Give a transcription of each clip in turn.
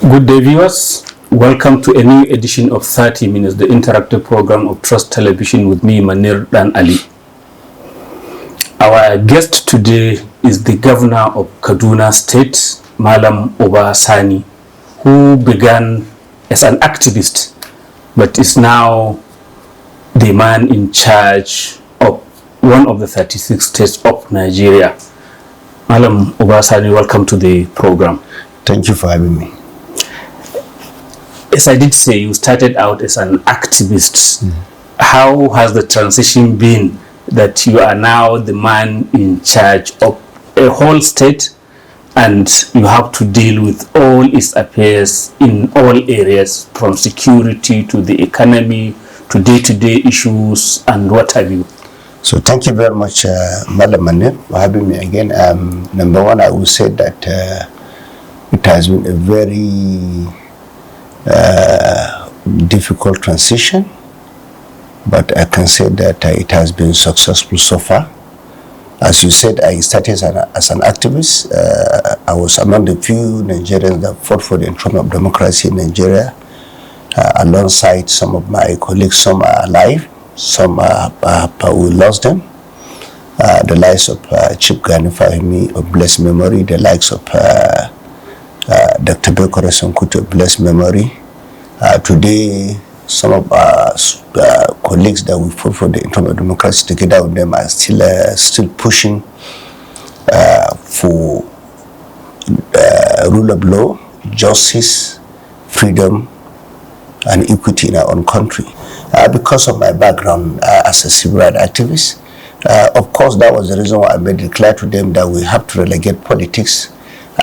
Good day, viewers. Welcome to a new edition of 30 Minutes, the interactive program of Trust Television with me, Manir Dan Ali. Our guest today is the governor of Kaduna State, Gov Uba Sani, who began as an activist, but is now the man in charge of one of the 36 states of Nigeria. Gov Uba Sani, welcome to the program. Thank you for having me. As I did say, you started out as an activist. How has the transition been that you are now the man in charge of a whole state and you have to deal with all its affairs in all areas, from security to the economy to day-to-day issues and what have you? So thank you very much, Madam Manir, for having me again. Number one, I will say that it has been a very difficult transition, but I can say that it has been successful so far. As you said, I started as an activist. I was among the few Nigerians that fought for the enthronement of democracy in Nigeria, alongside some of my colleagues. Some are alive, some we lost them. The likes of Chief Gani Fahimi of blessed memory, the likes of Dr. Bekore Sonkutu of blessed memory. Today, some of our colleagues that we fought for the enthronement of democracy together with them are still pushing for rule of law, justice, freedom, and equity in our own country. Because of my background as a civil rights activist, of course, that was the reason why I made it clear to them that we have to relegate politics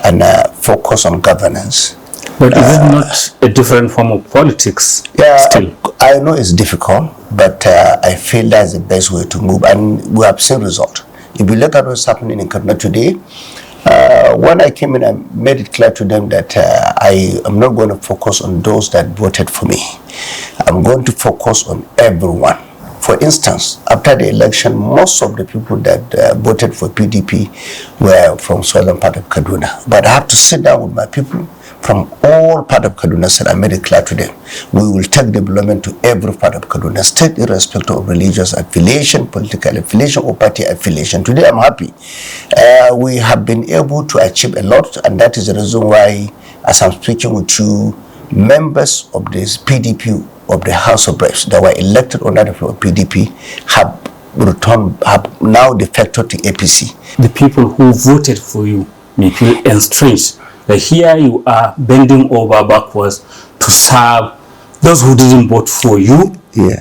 and focus on governance. But is it not a different form of politics? Yeah, still? I know it's difficult, but I feel that's the best way to move, and we have seen results. If you look at what's happening in Kaduna today, when I came in, I made it clear to them that I am not going to focus on those that voted for me. I'm going to focus on everyone. For instance, after the election, most of the people that voted for PDP were from southern part of Kaduna. But I have to sit down with my people from all part of Kaduna State. I made it clear to them. We will take development to every part of Kaduna State, irrespective of religious affiliation, political affiliation, or party affiliation. Today, I'm happy. We have been able to achieve a lot, and that is the reason why, as I'm speaking with you, members of this PDP of the House of Reps that were elected under the floor of PDP have now defected to APC. The people who voted for you may feel estranged that here you are bending over backwards to serve those who didn't vote for you,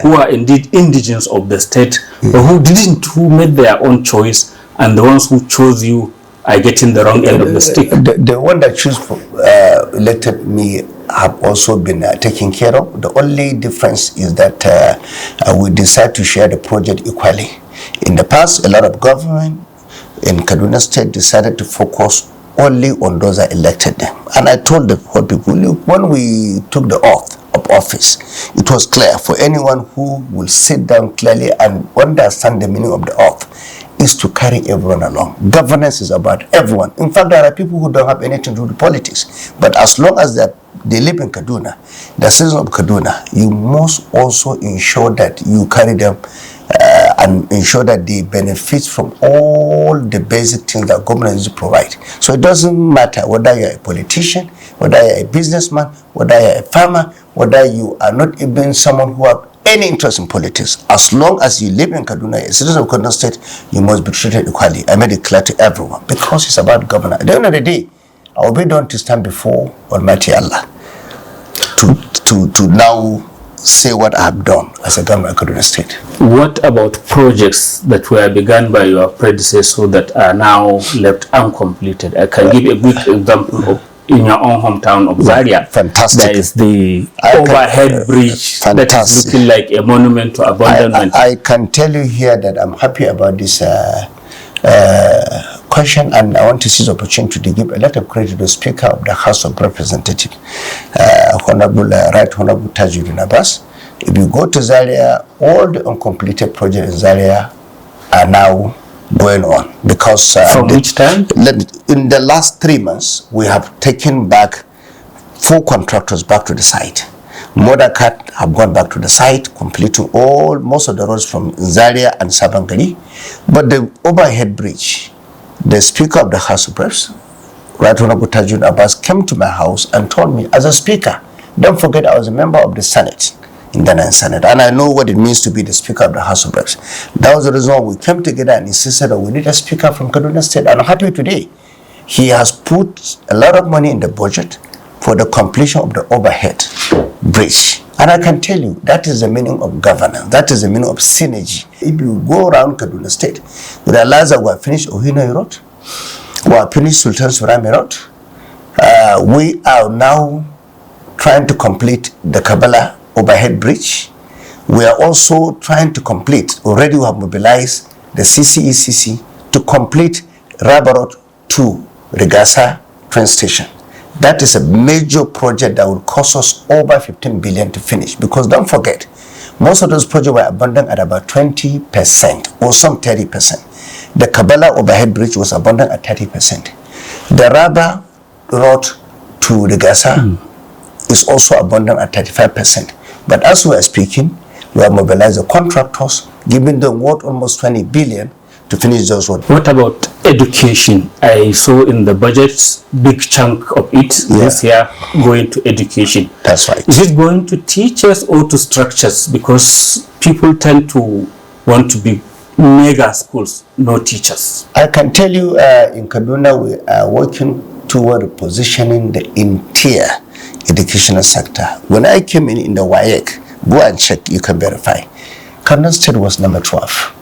who are indeed indigents of the state, but who made their own choice, and the ones who chose you are getting the wrong end of the stick. The one that elected me have also been taken care of. The only difference is that we decide to share the project equally. In the past, a lot of government in Kaduna State decided to focus only on those that elected them. And I told the poor people, look, when we took the oath of office, it was clear for anyone who will sit down clearly and understand the meaning of the oath is to carry everyone along. Governance is about everyone. In fact, there are people who don't have anything to do with politics. But as long as they live in Kaduna, the citizens of Kaduna, you must also ensure that you carry them and ensure that they benefit from all the basic things that government needs to provide. So it doesn't matter whether you're a politician, whether you're a businessman, whether you're a farmer, whether you are not even someone who have any interest in politics. As long as you live in Kaduna, a citizen of Kaduna State, you must be treated equally. I made it clear to everyone because it's about governance. At the end of the day, I will be done to stand before Almighty Allah to now say what I have done as a governor of Kaduna State. What about projects that were begun by your predecessor that are now left uncompleted? I can give a quick example of in your own hometown of Zaria. Fantastic. There is the overhead bridge that is looking like a monument to abandonment. I can tell you here that I'm happy about this question, and I want to seize the opportunity to give a lot of credit to the Speaker of the House of Representatives, Honorable Right Honorable Tajuddin Abbas. If you go to Zaria, all the uncompleted projects in Zaria are now going on because from which time? In the last 3 months, we have taken back 4 contractors back to the site. Motorcad have gone back to the site, completing most of the roads from Zaria and Sabangari. But the overhead bridge, the Speaker of the House of Reps, Right Honorable Tajun Abbas, came to my house and told me, as a speaker, don't forget I was a member of the Senate, in the Nine Senate, and I know what it means to be the Speaker of the House of Reps. That was the reason why we came together and insisted that we need a speaker from Kaduna State. And I'm happy today. He has put a lot of money in the budget for the completion of the overhead bridge. And I can tell you, that is the meaning of governance. That is the meaning of synergy. If you go around Kaduna State, you realize that we have finished Ohino Road, we have finished Sultan Surami Road. We are now trying to complete the Kabbalah overhead bridge. We are also trying to complete, already we have mobilized the CCECC to complete Rubber Road to Regasa train station. That is a major project that will cost us over 15 billion to finish, because don't forget, most of those projects were abandoned at about 20% or some 30%. The Kabbalah overhead bridge was abandoned at 30%. The Rubber Road to Regasa is also abandoned at 35%. But as we are speaking, we have mobilized the contractors, giving them what, almost 20 billion to finish those roads. What about education? I saw in the budget, big chunk of it this year going to education. That's right. Is it going to teachers or to structures? Because people tend to want to be mega schools, no teachers. I can tell you in Kaduna, we are working toward positioning the entire educational sector. When I came in the WAEC, go and check, you can verify. Kaduna State was number 12.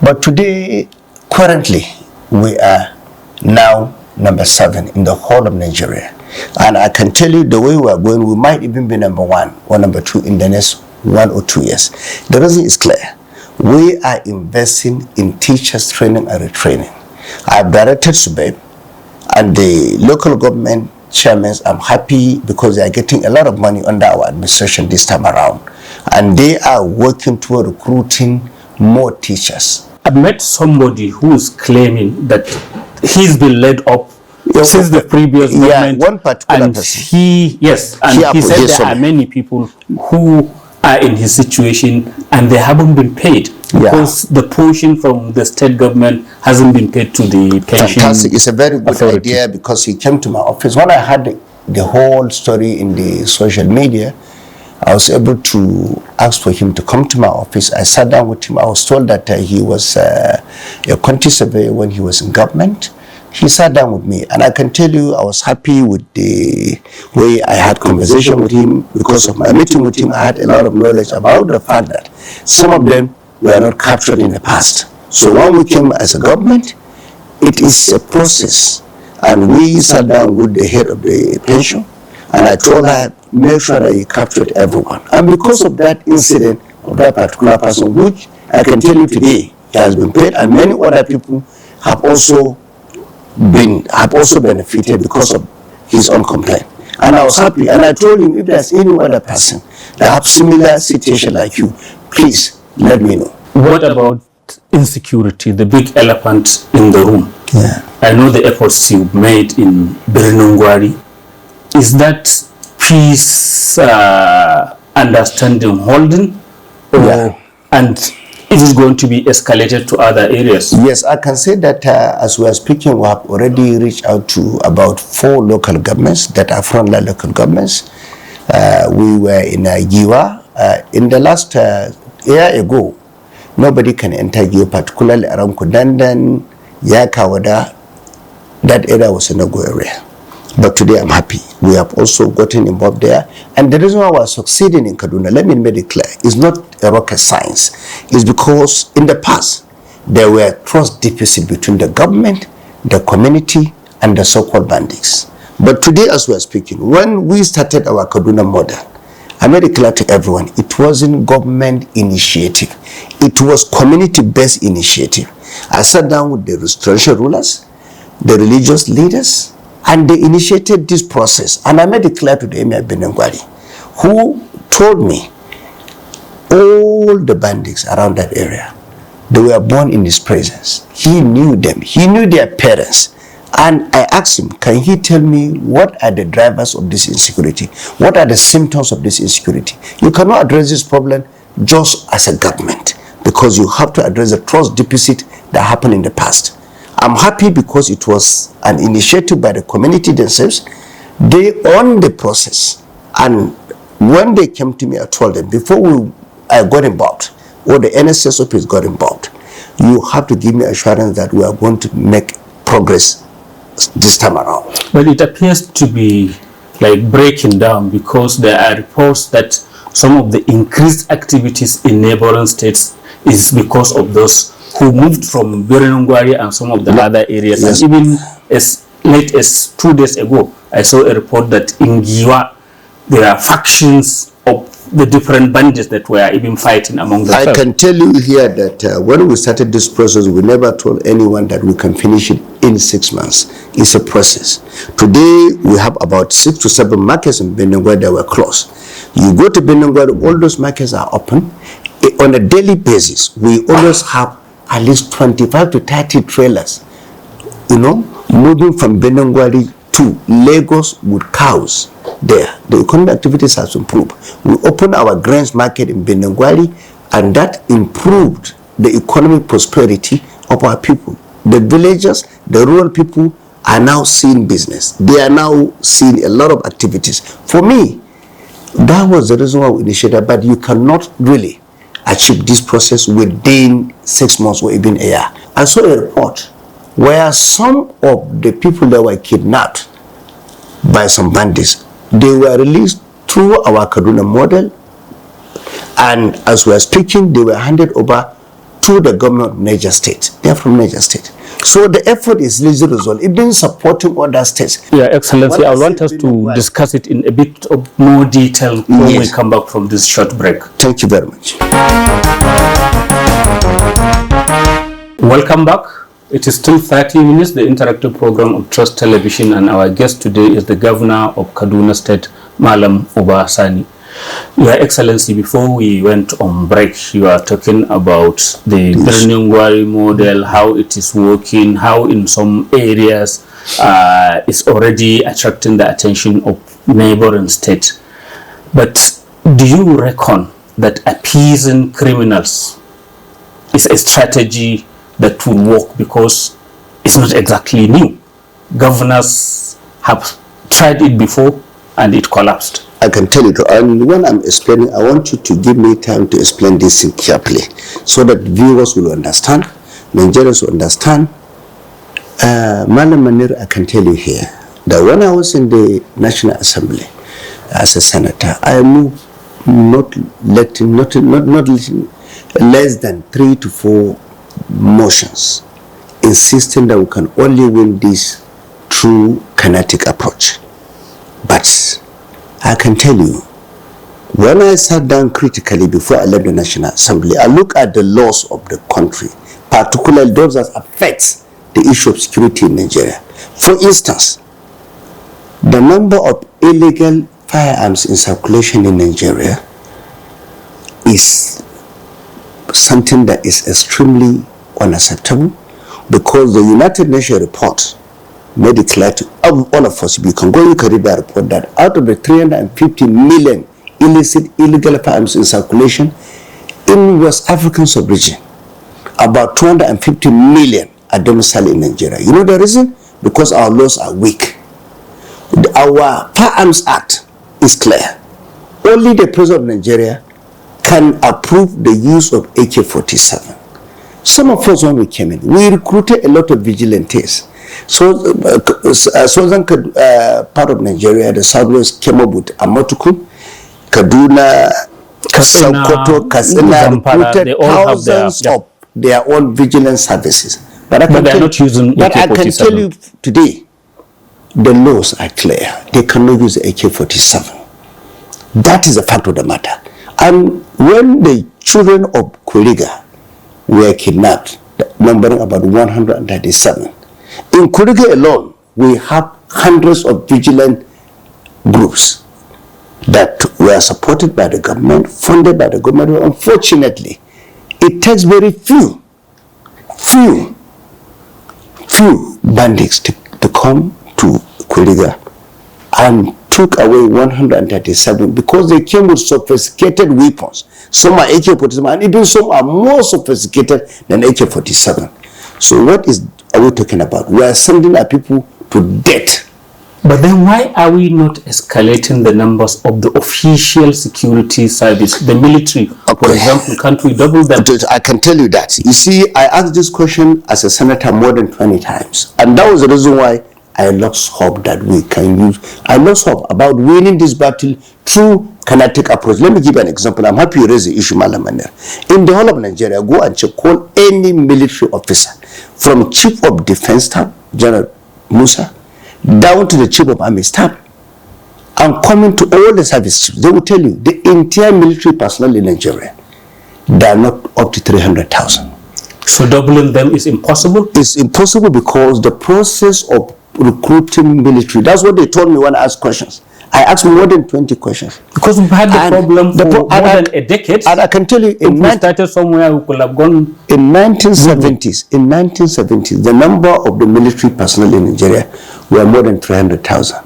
But today, currently, we are now number 7 in the whole of Nigeria. And I can tell you the way we are going, we might even be number 1 or number 2 in the next 1 or 2 years. The reason is clear. We are investing in teachers training and retraining. I have directed SUBEB and the local government chairmen. I'm happy because they are getting a lot of money under our administration this time around. And they are working toward recruiting more teachers. I've met somebody who is claiming that he's been laid up since the previous government. One particular and person. He said there are many people who are in his situation and they haven't been paid because the portion from the state government hasn't been paid to the pension. Fantastic. It's a very good authority. idea, because he came to my office. When I had the whole story in the social media, I was able to ask for him to come to my office. I sat down with him. I was told that he was a county surveyor when he was in government. He sat down with me, and I can tell you I was happy with the way I had conversation with him. Because of my meeting with him, I had a lot of knowledge about the fact that some of them were not captured in the past. So when we came as a government, it is a process. And we sat down with the head of the pension, and I told her, make sure that you captured everyone. And because of that incident of that particular person, which I can tell you today, he has been paid, and many other people have also benefited because of his own complaint. And I was happy, and I told him, if there's any other person that have similar situation like you, please let me know. What about insecurity, the big elephant in the room? Yeah. I know the efforts you've made in Birnungwari. Is that peace understanding holding? And is it going to be escalated to other areas? Yes, I can say that as we are speaking, we have already reached out to about 4 local governments that are frontline local governments. We were in Giwa. In the last year ago, nobody can enter Giwa, particularly around Kudandan, Yakawada. That area was a no-go area. But today I'm happy. We have also gotten involved there. And the reason why we are succeeding in Kaduna, let me make it clear, is not a rocket science. It's because in the past, there were trust deficit between the government, the community, and the so-called bandits. But today, as we are speaking, when we started our Kaduna model, I made it clear to everyone, it wasn't government initiative. It was community-based initiative. I sat down with the restoration rulers, the religious leaders, and they initiated this process. And I made it clear to the Emir Benengwari, who told me all the bandits around that area, they were born in his presence. He knew them. He knew their parents. And I asked him, can he tell me what are the drivers of this insecurity? What are the symptoms of this insecurity? You cannot address this problem just as a government, because you have to address the trust deficit that happened in the past. I'm happy because it was an initiative by the community themselves. They owned the process. And when they came to me, I told them, before I got involved, or the NSS office got involved, you have to give me assurance that we are going to make progress this time around. Well, it appears to be like breaking down, because there are reports that some of the increased activities in neighboring states is because of those who moved from Birenungwari and some of the other areas. Yes. And even as late as 2 days ago, I saw a report that in Giwa, there are factions of the different bandits that were even fighting among themselves. I can tell you here that when we started this process, we never told anyone that we can finish it in 6 months. It's a process. Today, we have about 6 to 7 markets in Benungwari that were closed. You go to Benungwari, all those markets are open. On a daily basis, we always have at least 25 to 30 trailers, moving from Benungwari to Lagos with cows there. The economic activities has improved. We opened our grains market in Benungwari, and that improved the economic prosperity of our people. The villagers, the rural people are now seeing business. They are now seeing a lot of activities. For me, that was the reason why we initiated, but you cannot really achieve this process within 6 months or even a year. I saw a report where some of the people that were kidnapped by some bandits, they were released through our Kaduna model, and as we are speaking, they were handed over to the government of Niger State. They are from Niger State. So the effort is little result. Even supporting other states. Yeah, Excellency, I want us to discuss it in a bit of more detail when we come back from this short break. Thank you very much. Welcome back. It is still 30 minutes, the interactive program of Trust Television, and our guest today is the Governor of Kaduna State, Gov Uba Sani. Your Excellency, before we went on break, you are talking about the Birenungwari model, how it is working, how in some areas it's already attracting the attention of neighboring states. But do you reckon that appeasing criminals is a strategy that will work, because it's not exactly new? Governors have tried it before and it collapsed. I can tell you, and when I'm explaining, I want you to give me time to explain this thing carefully, so that viewers will understand, Nigerians will understand. Manir, I can tell you here that when I was in the National Assembly as a senator, I moved not less than 3 to 4 motions, insisting that we can only win this through kinetic approach. But I can tell you, when I sat down critically before I left the National Assembly, I look at the laws of the country, particularly those that affect the issue of security in Nigeria. For instance, the number of illegal firearms in circulation in Nigeria is something that is extremely unacceptable, because the United Nations report made it clear to all of us, you can read that report, that out of the 350 million illegal firearms in circulation in West African sub-region, about 250 million are domiciled in Nigeria. You know the reason? Because our laws are weak. Our Firearms Act is clear. Only the President of Nigeria can approve the use of AK-47. Some of us, when we came in, we recruited a lot of vigilantes. So, southern part of Nigeria, the southwest, came up with Amotuku, Kaduna, Sokoto, Katsina, recruited thousands of their own vigilance services. But I can tell you today, the laws are clear. They cannot use AK-47. That is the fact of the matter. And when the children of Kuriga were kidnapped, numbering about 137, in Kuriga alone, we have hundreds of vigilant groups that were supported by the government, funded by the government. Unfortunately, it takes very few bandits to to come to Kuriga and took away 137 because they came with sophisticated weapons. Some are AK-47 and even some are more sophisticated than AK-47. So what are we talking about? We are sending our people to death. But then why are we not escalating the numbers of the official security service, the military? Okay. For example, can't we double them? I can tell you that. You see, I asked this question as a senator more than 20 times. And that was the reason why I lost hope that we can use. I lost hope about winning this battle through kinetic approach. Let me give you an example. I'm happy you raised the issue, Madam Manir. In the whole of Nigeria, go and check, call any military officer, from Chief of Defense Staff, General Musa, down to the Chief of Army Staff, and coming to all the service chiefs. They will tell you the entire military personnel in Nigeria, they are not up to 300,000. So doubling them is impossible? It's impossible because the process of recruiting military, that's what they told me when I asked questions. I asked more than 20 questions. Because we've had the problem for more than a decade. And I can tell you, if we started somewhere, we could have gone. In 1970s, the number of the military personnel in Nigeria were more than 300,000.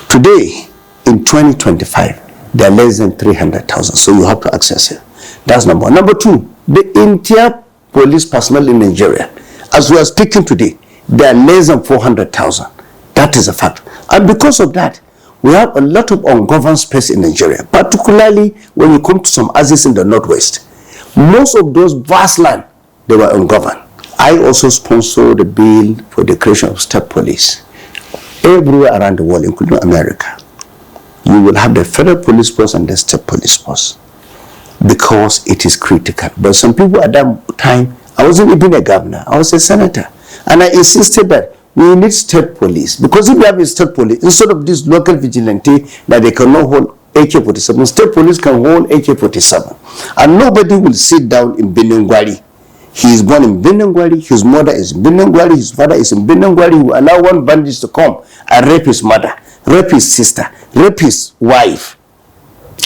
Today, in 2025, they are less than 300,000. So you have to access it. That's number one. Number two, the entire police personnel in Nigeria, as we are speaking today, they are less than 400,000. That is a fact. And because of that, we have a lot of ungoverned space in Nigeria, particularly when you come to some areas in the northwest. Most of those vast land, they were ungoverned. I also sponsored the bill for the creation of state police. Everywhere around the world, including America, you will have the federal police force and the state police force because it is critical. But some people at that time, I wasn't even a governor, I was a senator. And I insisted that we need state police, because if we have a state police, instead of this local vigilante that they cannot hold AK-47, state police can hold AK-47. And nobody will sit down in Benengwari. He is born in Benengwari, his mother is in Benengwari, his father is in Benengwari. He will allow one bandit to come and rape his mother, rape his sister, rape his wife,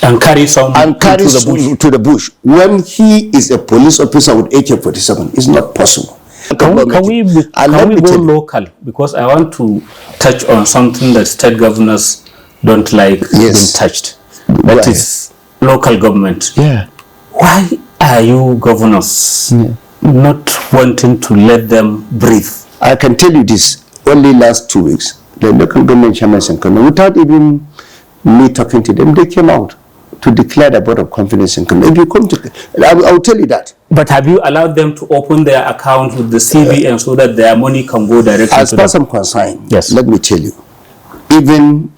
and carry someone to the bush. When he is a police officer with AK-47, it's not possible. Can we go local? Because I want to touch on something that state governors don't like being touched. That is local government. Yeah. Why are you governors not wanting to let them breathe? I can tell you this. Only last 2 weeks, the local government chairman in Kaduna, without even me talking to them, they came out to declare the vote of confidence in Kaduna. If you come to, I will tell you that. But have you allowed them to open their account with the CBN so that their money can go directly to them? As far as I'm concerned, yes. Let me tell you, even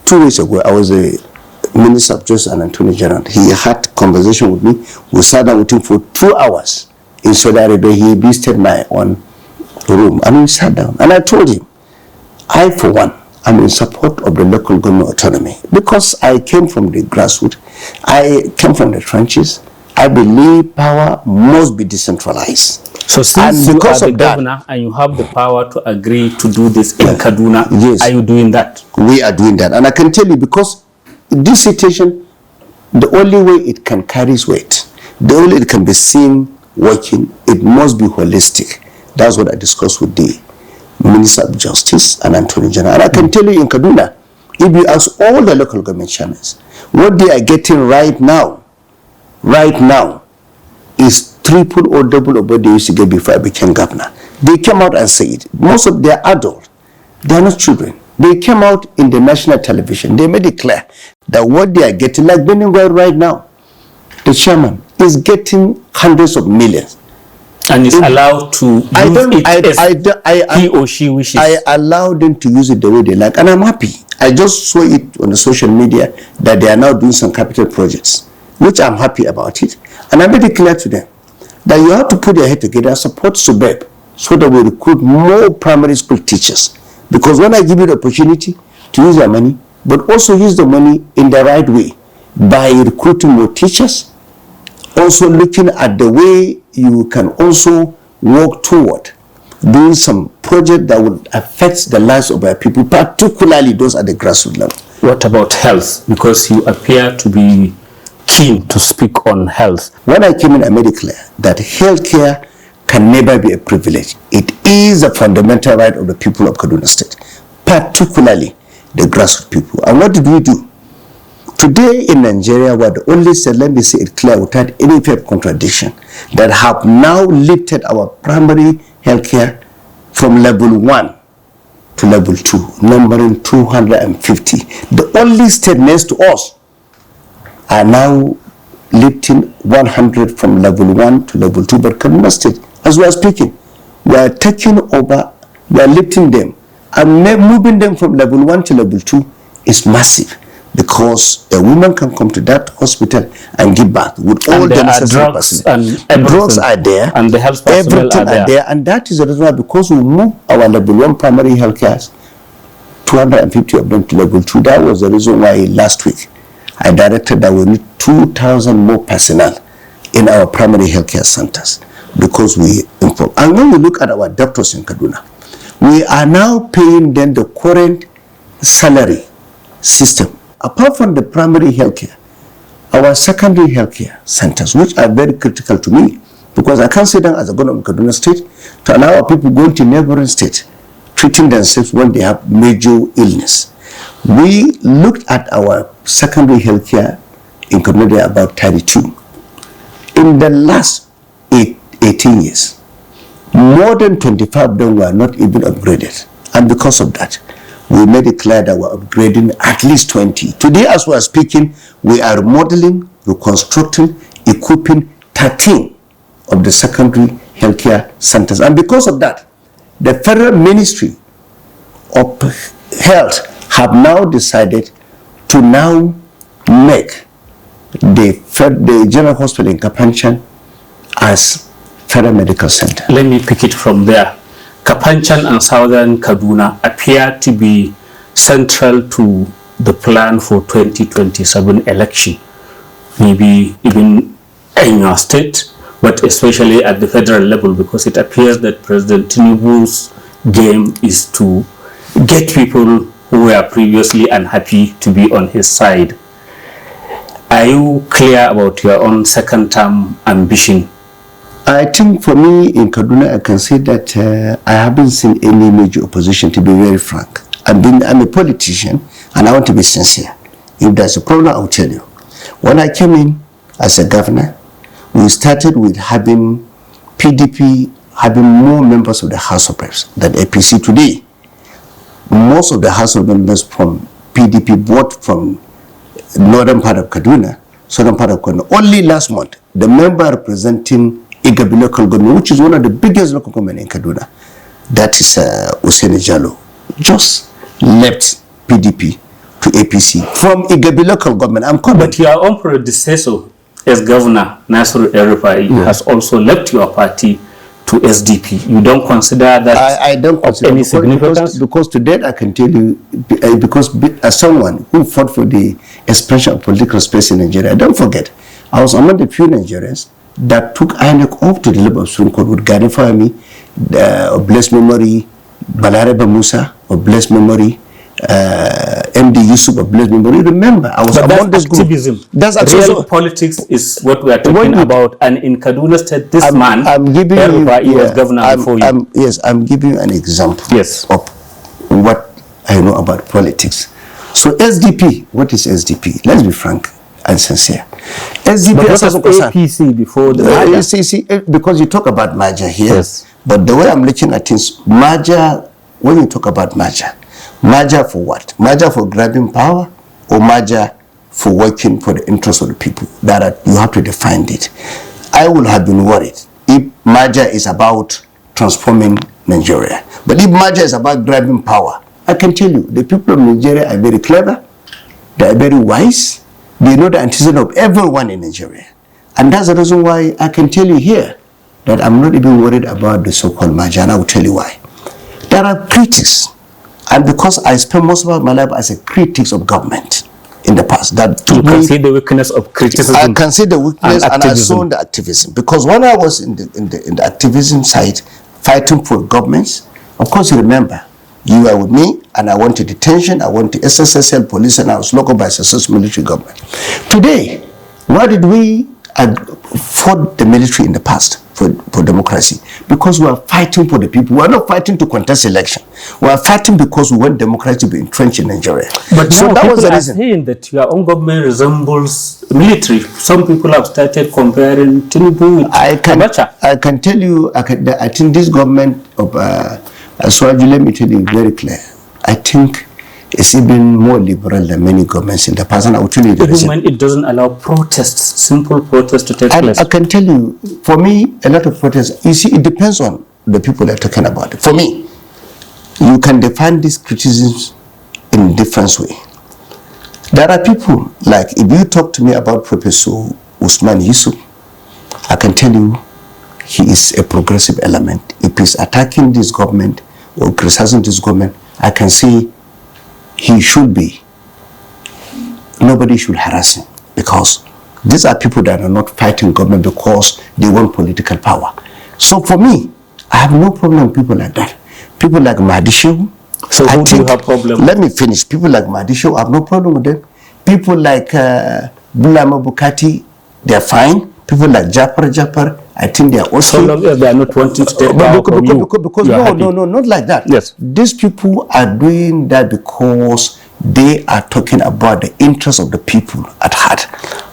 2 weeks ago, I was a Minister of Justice and Attorney General. He had conversation with me. We sat down with him for 2 hours in Saudi Arabia. He visited my own room and we sat down. And I told him, I, for one, I'm in support of the local government autonomy because I came from the grassroots. I came from the trenches. I believe power must be decentralized. So since you are the governor and you have the power to agree to do this in Kaduna, yes, are you doing that? We are doing that. And I can tell you, because in this situation, the only way it can carry weight, the only way it can be seen working, it must be holistic. That's what I discussed with the Minister of Justice and Attorney General. And I can tell you in Kaduna, if you ask all the local government chairmen, what they are getting right now is triple or double of what they used to get before I became governor. They came out and said, most of them are adults, they are not children. They came out in the national television. They made it clear that what they are getting, like Beningwai right now, the chairman is getting hundreds of millions. And is allowed to use it he or she wishes. I allow them to use it the way they like, and I'm happy. I just saw it on the social media that they are now doing some capital projects, which I'm happy about it. And I made it clear to them that you have to put your head together and support SUBEB so that we recruit more primary school teachers. Because when I give you the opportunity to use your money, but also use the money in the right way by recruiting more teachers, also looking at the way you can also work toward doing some project that would affect the lives of our people, particularly those at the grassroots level. What about health? Because you appear to be keen to speak on health. When I came in, I made it clear that healthcare can never be a privilege. It is a fundamental right of the people of Kaduna State, particularly the grassroots people. And what did we do? Today in Nigeria, we're the only state, let me say it clear without any contradiction, that have now lifted our primary healthcare from level 1 to level 2, numbering 250. The only state next to us are now lifting 100 from level 1 to level 2. But Kaduna State, as we are speaking, we are taking over, we are lifting them, and moving them from level 1 to level 2 is massive, because a woman can come to that hospital and give birth with all the necessary facilities. Drugs are there, and the health personnel everything are there, and that is the reason why, because we move our level 1 primary health care, 250 of them to level 2. That was the reason why last week I directed that we need 2,000 more personnel in our primary healthcare centers, because we inform. And when we look at our doctors in Kaduna, we are now paying them the current salary system. Apart from the primary healthcare, our secondary healthcare centers, which are very critical to me, because I can't sit down as a governor of Kaduna State to allow our people going to neighboring states, treating themselves when they have major illness. We looked at our secondary healthcare in Kaduna about 32. In the last 18 years, more than 25 of them were not even upgraded. And because of that, we made it clear that we're upgrading at least 20. Today, as we are speaking, we are remodeling, reconstructing, equipping 13 of the secondary healthcare centers. And because of that, the Federal Ministry of Health have now decided to now make the General Hospital in Kapanchan as Federal Medical Center. Let me pick it from there. Kapanchan and Southern Kaduna appear to be central to the plan for 2027 election, maybe even in your state, but especially at the federal level, because it appears that President Tinubu's game is to get people who were previously unhappy to be on his side. Are you clear about your own second-term ambition? I think for me in Kaduna, I can say that I haven't seen any major opposition, to be very frank. I'm a politician and I want to be sincere. If there's a problem, I'll tell you. When I came in as a governor, we started with having PDP having more members of the House of Reps than APC today. Most of the House of members from PDP bought from northern part of Kaduna, southern part of Kaduna. Only last month, the member representing Igabi local government, which is one of the biggest local government in Kaduna, that is Usaini Jallo, just left PDP to APC from Igabi local government. I'm coming. But your own predecessor as governor, Nasiru El-Rufai, has also left your party to SDP. You don't consider that I don't consider any significance? Because today I can tell you, because as someone who fought for the expansion of political space in Nigeria, don't forget, I was among the few Nigerians that took INEC off to the level of Supreme Court with Gani Fahmi, of blessed memory, Balareba Musa, of blessed memory, MD Yusuf of blessed memory. Remember, I was among this group. Activism. That's real politics is what we are talking about. And in Kaduna State, this man, he was governor before you. Yes, I'm giving you an example of what I know about politics. So SDP, what is SDP? Let's be frank and sincere. SDP, but what was APC before the merger? Because you talk about merger here, but the way I'm looking at things, merger, when you talk about merger for what? Merger for grabbing power, or merger for working for the interests of the people? You have to define it. I would have been worried if merger is about transforming Nigeria. But if merger is about grabbing power, I can tell you, the people of Nigeria are very clever, they are very wise, they know the antecedent of everyone in Nigeria. And that's the reason why I can tell you here that I'm not even worried about the so-called merger, and I will tell you why. There are critics, and because I spent most of my life as a critic of government in the past, that you can see the weakness of criticism. I can see the weakness, and I saw the activism. Because when I was in the activism side, fighting for governments, of course you remember, you were with me, and I went to detention, I went to SSSL police, and I was local by successful military government. Today, why did we fought the military in the past for democracy, because we are fighting for the people. We are not fighting to contest election. We are fighting because we want democracy to be entrenched in Nigeria. But so now that was the people are reason. saying that your own government resembles military. Some people have started comparing Tinubu with Abacha. I can tell you, I think this government of Aswaju, let me tell you very clear. I think it's even more liberal than many governments in the past, and I will tell you the reason. Even when it doesn't allow protests, simple protests to take place. I can tell you, for me, a lot of protests, you see, it depends on the people that are talking about it. For me, you can define these criticisms in different way. There are people, like if you talk to me about Professor Usman Yusuf, I can tell you he is a progressive element. If he's attacking this government or criticizing this government, I can say he should be. Nobody should harass him, because these are people that are not fighting government because they want political power. So for me, I have no problem with people like that. People like Mahdi Shehu. So who do you have problem with? Let me finish. People like Mahdi Shehu, I have no problem with them. People like Bulama Bukati, they're fine. People like Japar, I think they are also. So long as they are not wanting to take power from you, because you are happy. no, not like that. Yes. These people are doing that because they are talking about the interests of the people at heart.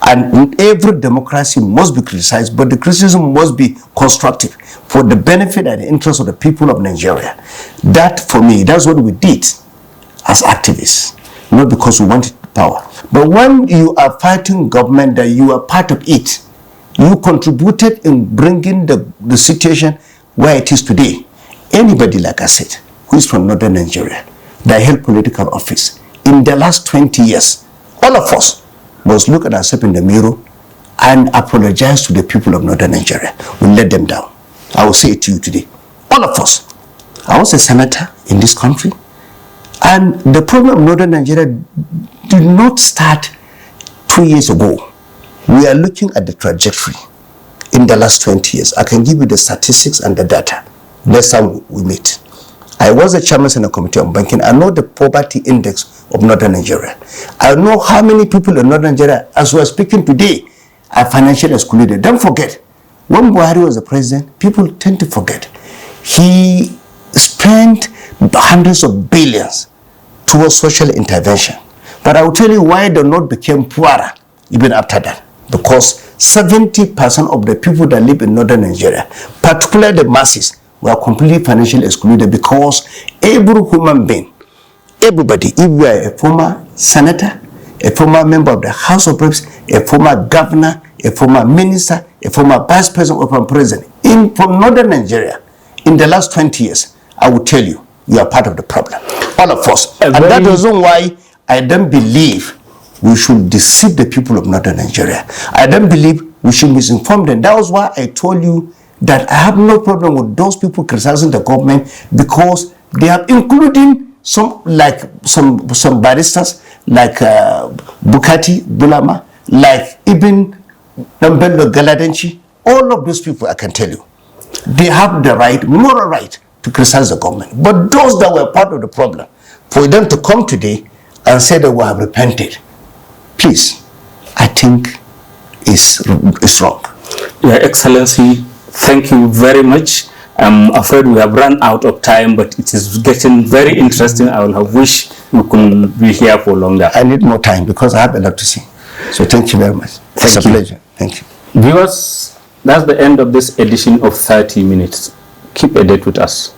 And every democracy must be criticized, but the criticism must be constructive for the benefit and the interest of the people of Nigeria. That, for me, that's what we did as activists, not because we wanted power. But when you are fighting government that you are part of it, you contributed in bringing the situation where it is today. Anybody, like I said, who is from northern Nigeria, that held political office, in the last 20 years, all of us must look at ourselves in the mirror and apologize to the people of northern Nigeria. We let them down. I will say it to you today. All of us. I was a senator in this country, and the problem of northern Nigeria did not start 2 years ago. We are looking at the trajectory in the last 20 years. I can give you the statistics and the data. Next time we meet. I was a chairman in the Committee on Banking. I know the poverty index of northern Nigeria. I know how many people in northern Nigeria, as we are speaking today, are financially excluded. Don't forget, when Buhari was the president, people tend to forget. He spent hundreds of billions towards social intervention. But I will tell you why the North became poorer even after that. Because 70% of the people that live in northern Nigeria, particularly the masses, were completely financially excluded, because every human being, everybody, if you are a former senator, a former member of the House of Reps, a former governor, a former minister, a former vice president, or former president, from northern Nigeria, in the last 20 years, I will tell you, you are part of the problem. All of us. And that is the reason why I don't believe we should deceive the people of northern Nigeria. I don't believe we should misinform them. That was why I told you that I have no problem with those people criticizing the government, because they are including some baristas like Bukati, Bulama, like even Nambendo Galadenchi. All of those people, I can tell you, they have the right, moral right, to criticize the government. But those that were part of the problem, for them to come today and say that we have repented, please, I think is wrong. Your Excellency, thank you very much. I'm afraid we have run out of time, but it is getting very interesting. I will have wished we could be here for longer. I need more time because I have a lot to say. So thank you very much. It's a pleasure. Thank you. Viewers, that's the end of this edition of 30 Minutes. Keep a date with us.